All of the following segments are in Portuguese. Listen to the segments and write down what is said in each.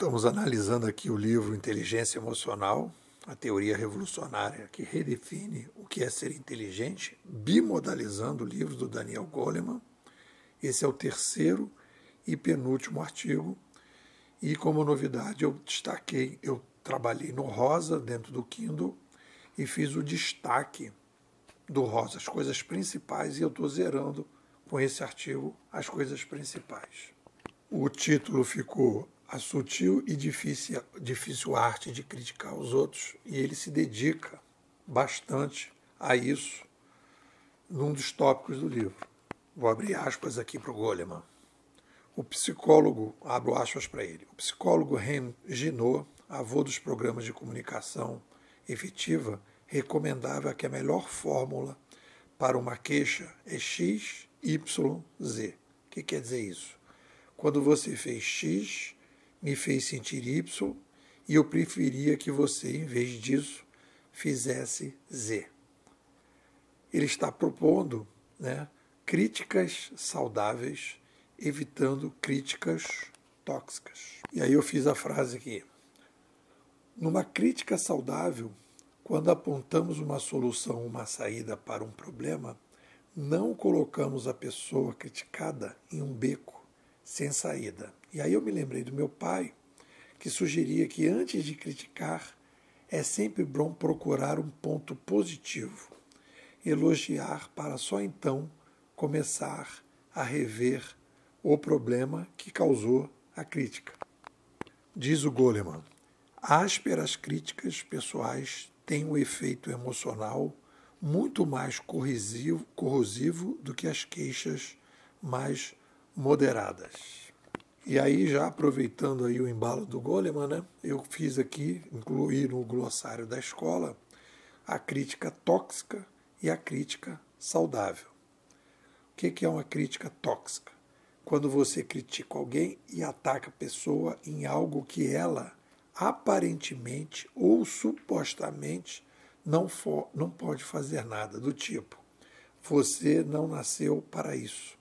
Estamos analisando aqui o livro Inteligência Emocional, a teoria revolucionária que redefine o que é ser inteligente, bimodalizando o livro do Daniel Goleman. Esse é o terceiro e penúltimo artigo. E como novidade eu destaquei, eu trabalhei no Rosa, dentro do Kindle, e fiz o destaque do Rosa, as coisas principais, e eu estou zerando com esse artigo as coisas principais. O título ficou A Sutil e Difícil Arte de Criticar os Outros, e ele se dedica bastante a isso num dos tópicos do livro. Vou abrir aspas aqui para o Goleman. O psicólogo, abro aspas para ele, o psicólogo Ren Ginot, avô dos programas de comunicação efetiva, recomendava que a melhor fórmula para uma queixa é X, Y, Z. O que quer dizer isso? Quando você fez X, me fez sentir Y, e eu preferia que você, em vez disso, fizesse Z. Ele está propondo, críticas saudáveis, evitando críticas tóxicas. E aí eu fiz a frase aqui. Numa crítica saudável, quando apontamos uma solução, uma saída para um problema, não colocamos a pessoa criticada em um beco sem saída. E aí eu me lembrei do meu pai, que sugeria que antes de criticar, é sempre bom procurar um ponto positivo, elogiar para só então começar a rever o problema que causou a crítica. Diz o Goleman, ásperas críticas pessoais têm um efeito emocional muito mais corrosivo do que as queixas mais moderadas. E aí, já aproveitando aí o embalo do Goleman, eu fiz aqui, incluí no glossário da escola, a crítica tóxica e a crítica saudável. O que é uma crítica tóxica? Quando você critica alguém e ataca a pessoa em algo que ela aparentemente ou supostamente não pode fazer nada, do tipo, você não nasceu para isso.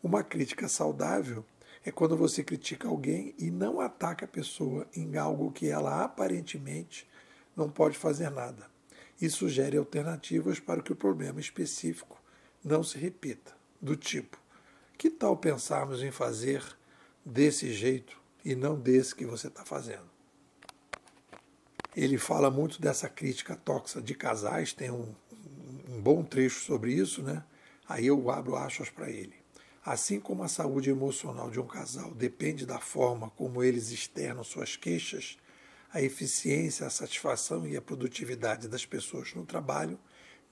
Uma crítica saudável é quando você critica alguém e não ataca a pessoa em algo que ela aparentemente não pode fazer nada. E sugere alternativas para que o problema específico não se repita, do tipo, que tal pensarmos em fazer desse jeito e não desse que você está fazendo? Ele fala muito dessa crítica tóxica de casais, tem um bom trecho sobre isso, Aí eu abro aspas para ele. Assim como a saúde emocional de um casal depende da forma como eles externam suas queixas, a eficiência, a satisfação e a produtividade das pessoas no trabalho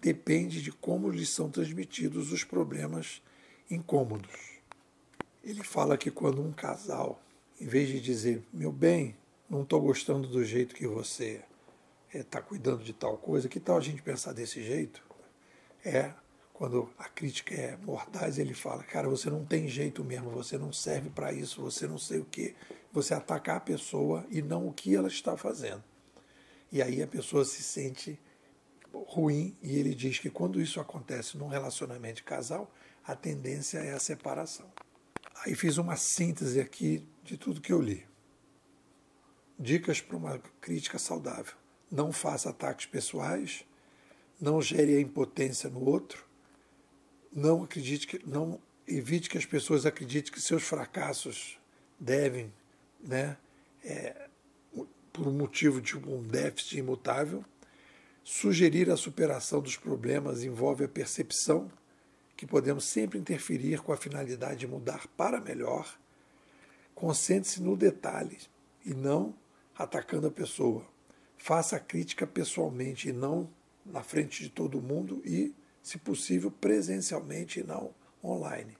depende de como lhes são transmitidos os problemas incômodos. Ele fala que quando um casal, em vez de dizer, meu bem, não estou gostando do jeito que você está cuidando de tal coisa, que tal a gente pensar desse jeito? Quando a crítica é mordaz, ele fala, cara, você não tem jeito mesmo, você não serve para isso, você não sei o quê. Você atacar a pessoa e não o que ela está fazendo. E aí a pessoa se sente ruim, e ele diz que quando isso acontece num relacionamento de casal, a tendência é a separação. Aí fiz uma síntese aqui de tudo que eu li. Dicas para uma crítica saudável. Não faça ataques pessoais, não gere a impotência no outro, não evite que as pessoas acreditem que seus fracassos devem, por um motivo de um déficit imutável. Sugerir a superação dos problemas envolve a percepção que podemos sempre interferir com a finalidade de mudar para melhor. Concentre-se no detalhe e não atacando a pessoa. Faça a crítica pessoalmente e não na frente de todo mundo e, se possível, presencialmente e não online.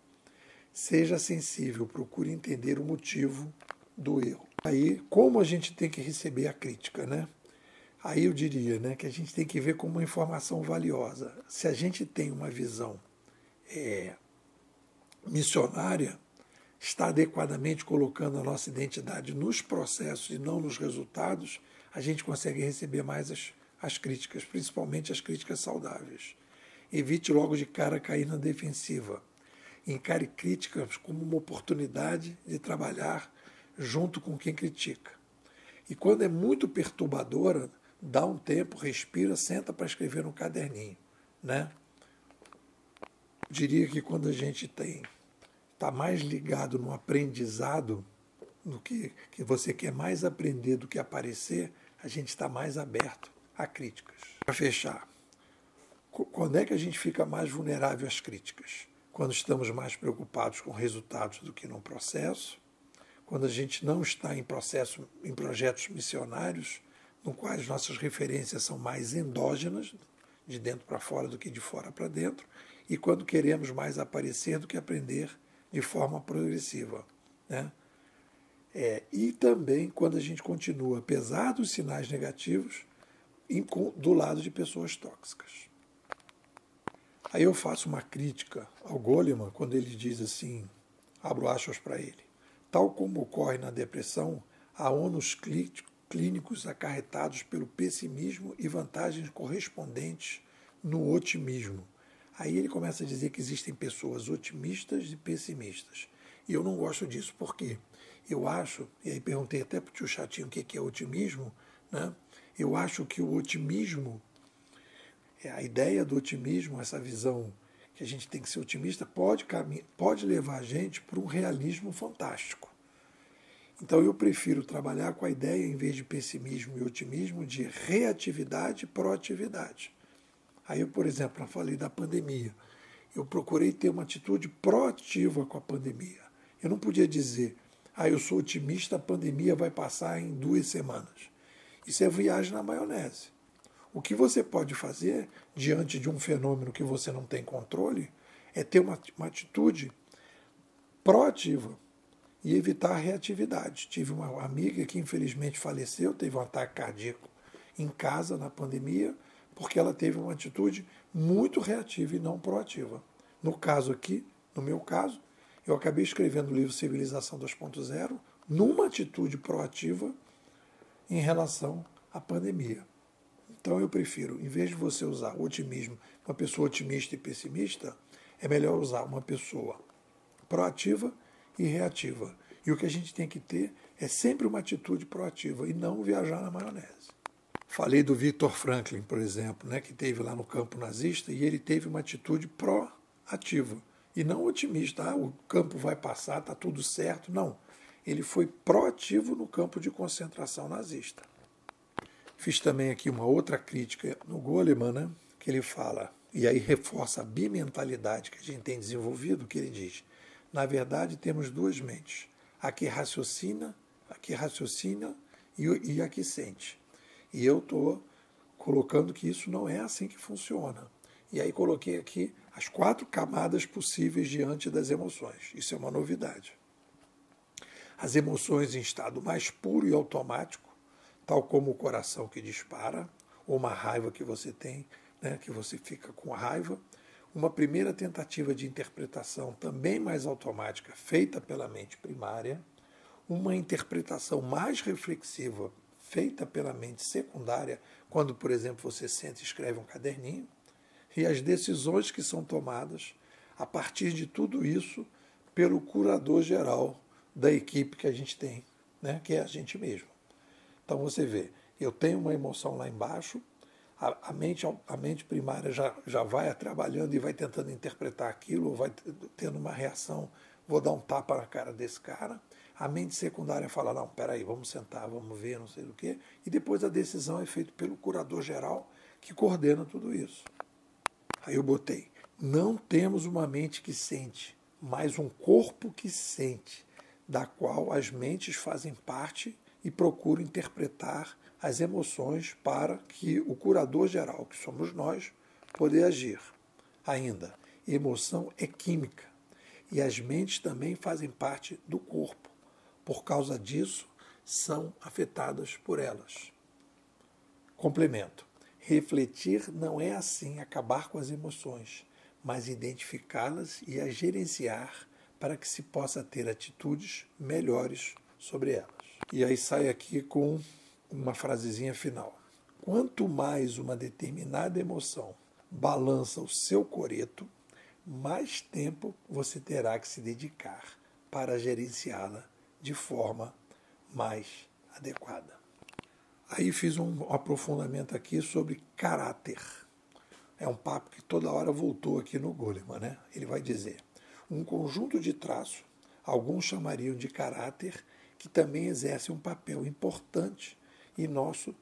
Seja sensível, procure entender o motivo do erro. Aí, como a gente tem que receber a crítica, Aí eu diria, que a gente tem que ver como uma informação valiosa. Se a gente tem uma visão missionária, está adequadamente colocando a nossa identidade nos processos e não nos resultados, a gente consegue receber mais as críticas, principalmente as críticas saudáveis. Evite logo de cara cair na defensiva. Encare críticas como uma oportunidade de trabalhar junto com quem critica. E quando é muito perturbadora, dá um tempo, respira, senta para escrever no caderninho, né? Diria que quando a gente está mais ligado no aprendizado, no que você quer mais aprender do que aparecer, a gente está mais aberto a críticas. Para fechar, quando é que a gente fica mais vulnerável às críticas? Quando estamos mais preocupados com resultados do que no processo, quando a gente não está em projetos missionários, no quais nossas referências são mais endógenas, de dentro para fora do que de fora para dentro, e quando queremos mais aparecer do que aprender de forma progressiva, né? E também quando a gente continua, apesar dos sinais negativos, do lado de pessoas tóxicas. Aí eu faço uma crítica ao Goleman quando ele diz assim, abro aspas para ele, tal como ocorre na depressão, há ônus clínicos acarretados pelo pessimismo e vantagens correspondentes no otimismo. Aí ele começa a dizer que existem pessoas otimistas e pessimistas. E eu não gosto disso, porque eu acho, e aí perguntei até para o tio Chatinho o que é otimismo, né? Eu acho que o otimismo, a ideia do otimismo, essa visão que a gente tem que ser otimista, pode levar a gente para um realismo fantástico. Então eu prefiro trabalhar com a ideia, em vez de pessimismo e otimismo, de reatividade e proatividade. Aí eu, por exemplo, falei da pandemia. Eu procurei ter uma atitude proativa com a pandemia. Eu não podia dizer, eu sou otimista, a pandemia vai passar em 2 semanas. Isso é viagem na maionese. O que você pode fazer diante de um fenômeno que você não tem controle é ter uma atitude proativa e evitar a reatividade. Tive uma amiga que infelizmente faleceu, teve um ataque cardíaco em casa na pandemia, porque ela teve uma atitude muito reativa e não proativa. No caso aqui, no meu caso, eu acabei escrevendo o livro Civilização 2.0 numa atitude proativa em relação à pandemia. Então eu prefiro, em vez de você usar otimismo, uma pessoa otimista e pessimista, é melhor usar uma pessoa proativa e reativa. E o que a gente tem que ter é sempre uma atitude proativa e não viajar na maionese. Falei do Viktor Frankl, por exemplo, né, que esteve lá no campo nazista e ele teve uma atitude proativa e não otimista. O campo vai passar, está tudo certo. Não. Ele foi proativo no campo de concentração nazista. Fiz também aqui uma outra crítica no Goleman, né, que ele fala, e aí reforça a bimentalidade que a gente tem desenvolvido, que ele diz, na verdade temos 2 mentes, a que raciocina e a que sente. E eu estou colocando que isso não é assim que funciona. E aí coloquei aqui as 4 camadas possíveis diante das emoções. Isso é uma novidade. As emoções em estado mais puro e automático, tal como o coração que dispara, ou uma raiva que você tem, né, que você fica com raiva. Uma primeira tentativa de interpretação também mais automática, feita pela mente primária. Uma interpretação mais reflexiva, feita pela mente secundária, quando, por exemplo, você senta e escreve um caderninho, e as decisões que são tomadas a partir de tudo isso pelo curador geral da equipe que a gente tem, né, que é a gente mesmo. Então você vê, eu tenho uma emoção lá embaixo, a mente primária já vai trabalhando e vai tentando interpretar aquilo, ou vai tendo uma reação, vou dar um tapa na cara desse cara. A mente secundária fala, não, peraí, vamos sentar, vamos ver, não sei do que. E depois a decisão é feita pelo curador geral, que coordena tudo isso. Aí eu botei, não temos uma mente que sente, mas um corpo que sente, da qual as mentes fazem parte e procuram interpretar as emoções para que o curador geral, que somos nós, poder agir. Ainda, emoção é química e as mentes também fazem parte do corpo. Por causa disso, são afetadas por elas. Complemento. Refletir não é assim acabar com as emoções, mas identificá-las e as gerenciar para que se possa ter atitudes melhores sobre elas. E aí sai aqui com uma frasezinha final. Quanto mais uma determinada emoção balança o seu coreto, mais tempo você terá que se dedicar para gerenciá-la de forma mais adequada. Aí fiz um aprofundamento aqui sobre caráter. É um papo que toda hora voltou aqui no Goleman, né? Ele vai dizer, um conjunto de traços, alguns chamariam de caráter, que também exerce um papel importante em nosso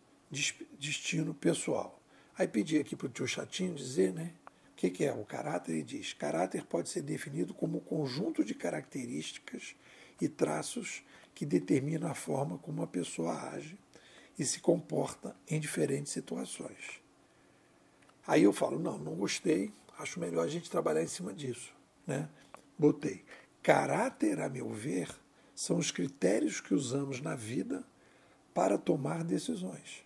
destino pessoal. Aí pedi aqui para o tio Chatinho dizer, né? O que é o caráter? Ele diz, caráter pode ser definido como um conjunto de características e traços que determinam a forma como uma pessoa age e se comporta em diferentes situações. Aí eu falo, não gostei, acho melhor a gente trabalhar em cima disso, né? Botei, caráter, a meu ver, são os critérios que usamos na vida para tomar decisões.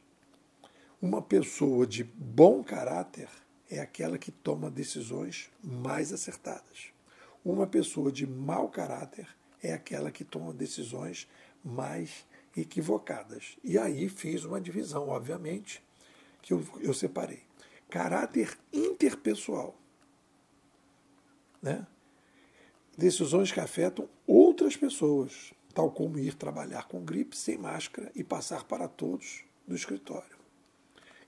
Uma pessoa de bom caráter é aquela que toma decisões mais acertadas. Uma pessoa de mau caráter é aquela que toma decisões mais equivocadas. E aí fiz uma divisão, obviamente, que eu separei. Caráter interpessoal, né? Decisões que afetam outras pessoas, tal como ir trabalhar com gripe sem máscara e passar para todos do escritório.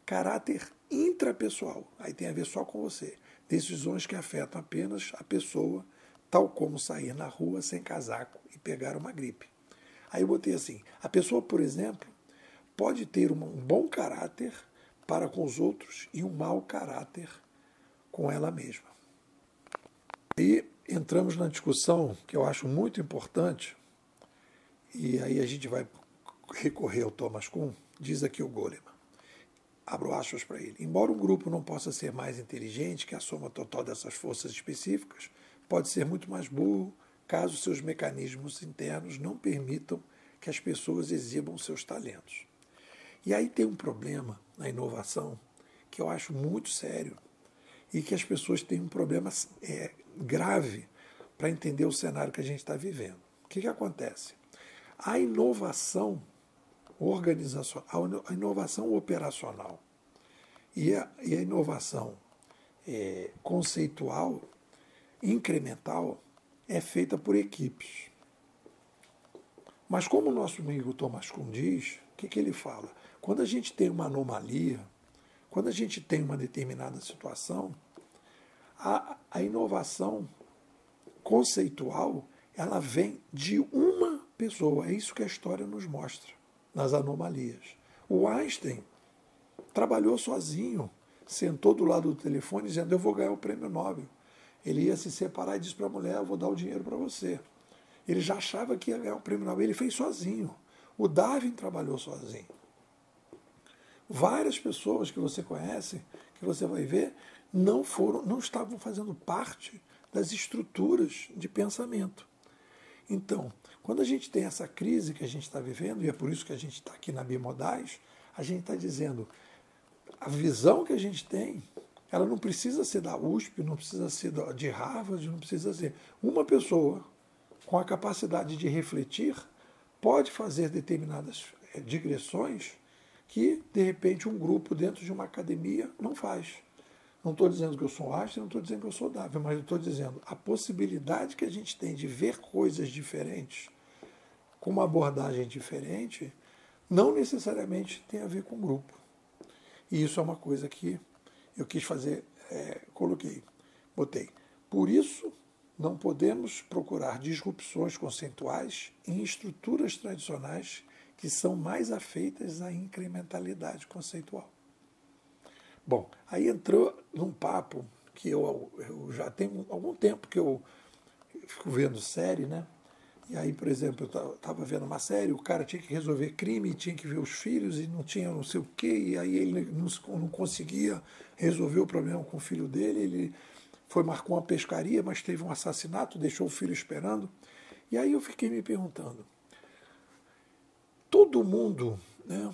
Caráter intrapessoal, aí tem a ver só com você. Decisões que afetam apenas a pessoa, tal como sair na rua sem casaco e pegar uma gripe. Aí eu botei assim, a pessoa, por exemplo, pode ter um bom caráter para com os outros e um mau caráter com ela mesma. E entramos na discussão que eu acho muito importante, e aí a gente vai recorrer ao Thomas Kuhn, diz aqui o Goleman, abro aspas para ele, embora um grupo não possa ser mais inteligente que a soma total dessas forças específicas, pode ser muito mais burro caso seus mecanismos internos não permitam que as pessoas exibam seus talentos. E aí tem um problema na inovação que eu acho muito sério e que as pessoas têm um problema grave para entender o cenário que a gente está vivendo. O que acontece? A inovação organizacional, a inovação operacional e a inovação conceitual, incremental, é feita por equipes. Mas como o nosso amigo Thomas Kuhn diz, o que ele fala? Quando a gente tem uma anomalia, quando a gente tem uma determinada situação, a inovação conceitual, ela vem de uma pessoa. É isso que a história nos mostra, nas anomalias. O Einstein trabalhou sozinho, sentou do lado do telefone dizendo, eu vou ganhar o prêmio Nobel. Ele ia se separar e disse para a mulher, eu vou dar o dinheiro para você. Ele já achava que ia ganhar o prêmio Nobel, ele fez sozinho. O Darwin trabalhou sozinho. Várias pessoas que você conhece, que você vai ver, não estavam fazendo parte das estruturas de pensamento. Então, quando a gente tem essa crise que a gente está vivendo, e é por isso que a gente está aqui na Bimodais, a gente está dizendo, a visão que a gente tem, ela não precisa ser da USP, não precisa ser de Harvard, não precisa ser. Uma pessoa com a capacidade de refletir pode fazer determinadas digressões que, de repente, um grupo dentro de uma academia não faz. Não estou dizendo que eu sou Einstein, não estou dizendo que eu sou Darwin, mas eu estou dizendo a possibilidade que a gente tem de ver coisas diferentes, com uma abordagem diferente, não necessariamente tem a ver com o grupo. E isso é uma coisa que eu quis fazer, botei. Por isso, não podemos procurar disrupções conceituais em estruturas tradicionais que são mais afeitas à incrementalidade conceitual. Bom, aí entrou num papo que eu já tenho algum tempo que eu fico vendo série, né? E aí, por exemplo, eu estava vendo uma série, o cara tinha que resolver crime, tinha que ver os filhos e não tinha não sei o quê, e aí ele não conseguia resolver o problema com o filho dele, ele marcou uma pescaria, mas teve um assassinato, deixou o filho esperando. E aí eu fiquei me perguntando, todo mundo, né?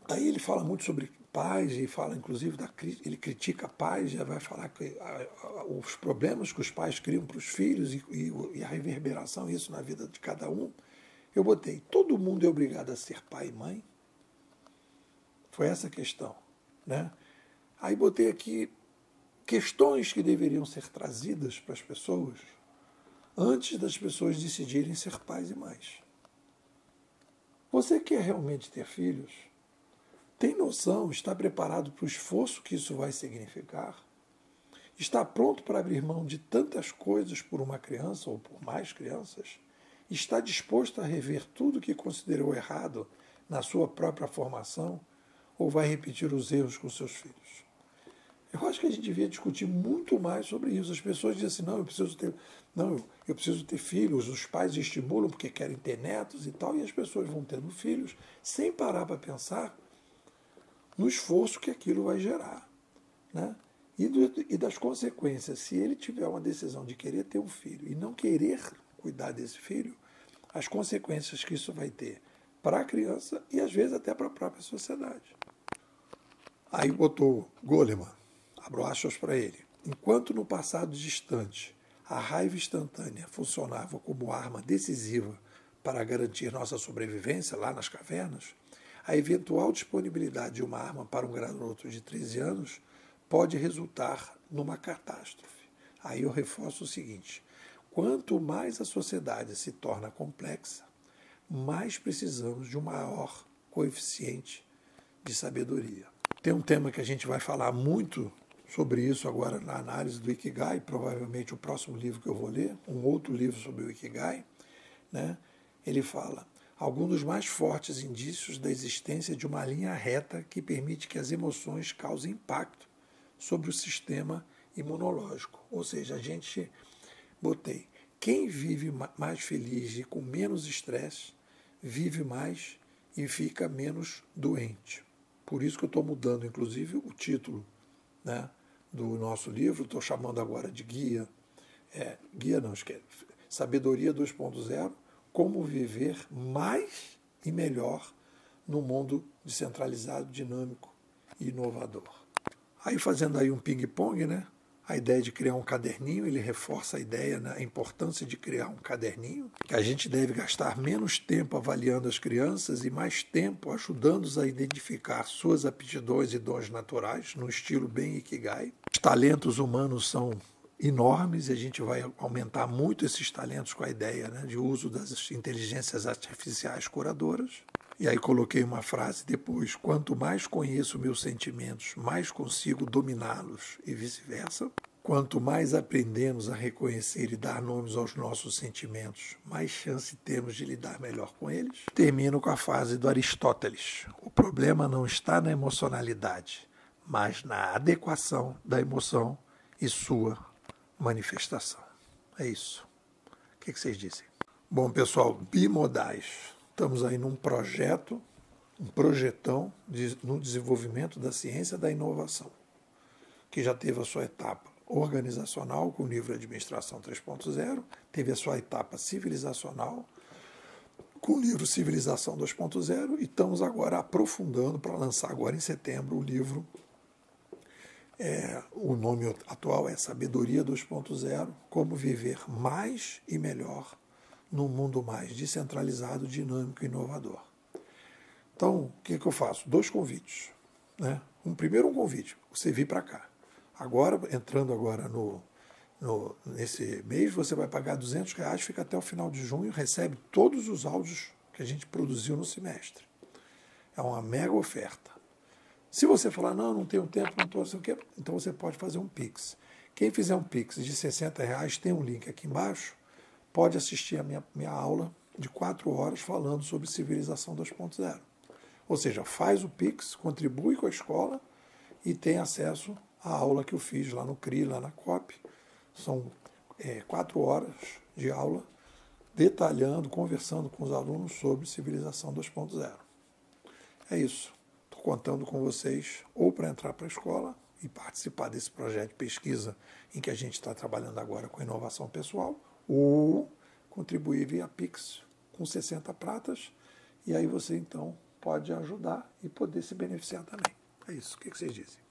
Aí ele fala muito sobre pais e fala inclusive ele critica pais, já vai falar que os problemas que os pais criam para os filhos e a reverberação isso na vida de cada um. Eu botei, todo mundo é obrigado a ser pai e mãe? Foi essa a questão, né? Aí botei aqui questões que deveriam ser trazidas para as pessoas antes das pessoas decidirem ser pais e mães. Você quer realmente ter filhos? Tem noção, está preparado para o esforço que isso vai significar? Está pronto para abrir mão de tantas coisas por uma criança ou por mais crianças? Está disposto a rever tudo que considerou errado na sua própria formação? Ou vai repetir os erros com seus filhos? Eu acho que a gente devia discutir muito mais sobre isso. As pessoas dizem assim, eu preciso ter filhos, os pais estimulam porque querem ter netos e tal, e as pessoas vão tendo filhos sem parar para pensar no esforço que aquilo vai gerar, né? E das consequências. Se ele tiver uma decisão de querer ter um filho e não querer cuidar desse filho, as consequências que isso vai ter para a criança e às vezes até para a própria sociedade. Aí botou Goleman, abro aspas para ele. Enquanto no passado distante a raiva instantânea funcionava como arma decisiva para garantir nossa sobrevivência lá nas cavernas, a eventual disponibilidade de uma arma para um garoto de 13 anos pode resultar numa catástrofe. Aí eu reforço o seguinte: quanto mais a sociedade se torna complexa, mais precisamos de um maior coeficiente de sabedoria. Tem um tema que a gente vai falar muito sobre isso agora na análise do Ikigai, provavelmente o próximo livro que eu vou ler, um outro livro sobre o Ikigai, né? Ele fala: alguns dos mais fortes indícios da existência de uma linha reta que permite que as emoções causem impacto sobre o sistema imunológico. Ou seja, quem vive mais feliz e com menos estresse, vive mais e fica menos doente. Por isso que eu estou mudando, inclusive, o título, né, do nosso livro. Estou chamando agora de Sabedoria 2.0, como viver mais e melhor no mundo descentralizado, dinâmico e inovador. Aí fazendo aí um ping-pong, né? A ideia de criar um caderninho, ele reforça a ideia, né, a importância de criar um caderninho, que a gente deve gastar menos tempo avaliando as crianças e mais tempo ajudando-os a identificar suas aptidões e dons naturais, no estilo bem Ikigai. Os talentos humanos são enormes e a gente vai aumentar muito esses talentos com a ideia, né, de uso das inteligências artificiais curadoras. E aí coloquei uma frase depois: quanto mais conheço meus sentimentos, mais consigo dominá-los e vice-versa. Quanto mais aprendemos a reconhecer e dar nomes aos nossos sentimentos, mais chance temos de lidar melhor com eles. Termino com a frase do Aristóteles: o problema não está na emocionalidade, mas na adequação da emoção e sua manifestação. É isso. O que vocês dizem? Bom, pessoal, bimodais. Estamos aí num projetão no desenvolvimento da ciência da inovação, que já teve a sua etapa organizacional com o livro Administração 3.0, teve a sua etapa civilizacional com o livro Civilização 2.0 e estamos agora aprofundando para lançar agora em setembro o livro, o nome atual é Sabedoria 2.0, como viver mais e melhor num mundo mais descentralizado, dinâmico e inovador. Então, o que eu faço? 2 convites, né? Primeiro um convite, você vir para cá. Agora, entrando agora nesse mês, você vai pagar R$200, fica até o final de junho, recebe todos os áudios que a gente produziu no semestre. É uma mega oferta. Se você falar, não tenho tempo, não estou, então você pode fazer um Pix. Quem fizer um Pix de R$60, tem um link aqui embaixo, pode assistir a minha aula de 4 horas falando sobre Civilização 2.0. Ou seja, faz o Pix, contribui com a escola e tem acesso à aula que eu fiz lá no CRI, lá na COP. São 4 horas de aula detalhando, conversando com os alunos sobre Civilização 2.0. É isso. Estou contando com vocês ou para entrar para a escola e participar desse projeto de pesquisa em que a gente está trabalhando agora com inovação pessoal, ou contribuir via Pix com 60 pratas, e aí você então pode ajudar e poder se beneficiar também. É isso. O que vocês dizem?